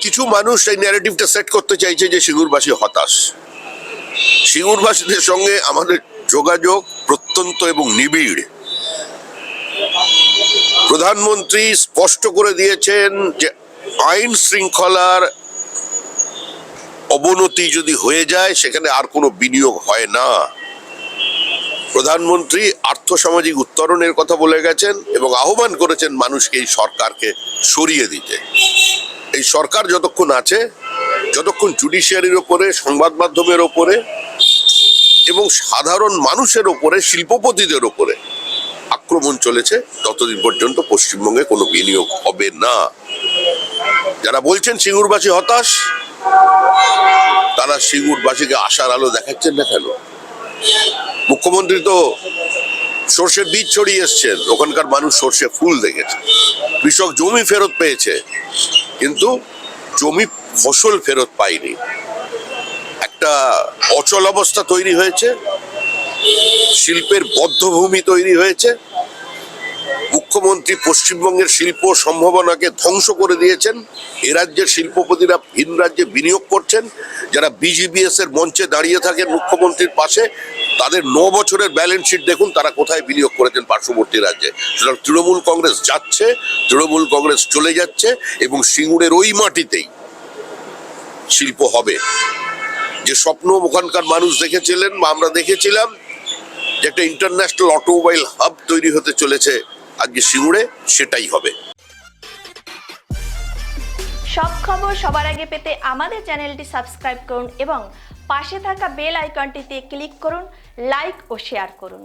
কিছু মানুষ এই ন্যারেটিভটা সেট করতে চাইছে যে সিঙ্গুরবাসী হতাশ। সিঙ্গুরবাসীদের সঙ্গে আমাদের যোগাযোগ প্রত্যন্ত এবং নিবিড়। প্রধানমন্ত্রী স্পষ্ট করে দিয়েছেন যে আইন শৃঙ্খলার অবনতি যদি হয়ে যায় সেখানে আর কোনো বিনিয়োগ হয় না। প্রধানমন্ত্রী আর্থসামাজিক উত্তরণের কথা বলে গেছেন এবং আহ্বান করেছেন মানুষকে এই সরকারকে সরিয়ে দিতে। এই সরকার যতক্ষণ আছে, যতক্ষণ জুডিশিয়ারির ওপরে, সংবাদ মাধ্যমের ওপরে এবং সাধারণ মানুষের ওপরে, শিল্পপতিদের ওপরে আক্রমণ চলেছে, ততদিন পর্যন্ত পশ্চিমবঙ্গে কোনো বিনিয়োগ হবে না। যারা বলছেন সিঙ্গুরবাসী হতাশ, তারা সিঙ্গুরবাসীকে আশার আলো দেখাচ্ছেন না কেন? মুখ্যমন্ত্রী তো সর্ষের বীজ ছড়িয়ে এসছেন, ওখানকার মানুষ সর্ষে ফুল দেখেছে। কৃষক জমি ফেরত পেয়েছে, কিন্তু জমি ফসল ফেরত পায়নি। একটা অচল অবস্থা তৈরি হয়েছে, শিল্পের বদ্ধভূমি তৈরি হয়েছে। মুখ্যমন্ত্রী পশ্চিমবঙ্গের শিল্প সম্ভাবনাকে ধ্বংস করে দিয়েছেন। এ রাজ্যের শিল্পপতিরা ভিন রাজ্যে বিনিয়োগ করছেন। যারা বিজিবিএস এর মঞ্চে দাঁড়িয়ে থাকেন মুখ্যমন্ত্রীর পাশে, তাদের 9 বছরের ব্যালেন্স শিট দেখুন, তারা কোথায় বিনিয়োগ করেছেন পার্শ্ববর্তী রাজ্যে। সুতরাং তৃণমূল কংগ্রেস যাচ্ছে, তৃণমূল কংগ্রেস চলে যাচ্ছে এবং সিঙ্গুরের ওই মাটিতেই শিল্প হবে। যে স্বপ্ন ওখানকার মানুষ দেখেছিলেন বা আমরা দেখেছিলাম যে একটা ইন্টারন্যাশনাল অটোমোবাইল হাব তৈরি হতে চলেছে আজকে সিঙ্গুরে, সেটাই হবে। সব খবর সবার আগে পেতে আমাদের চ্যানেলটি সাবস্ক্রাইব করুন এবং পাশে থাকা বেল আইকনটিতে ক্লিক করুন, লাইক ও শেয়ার করুন।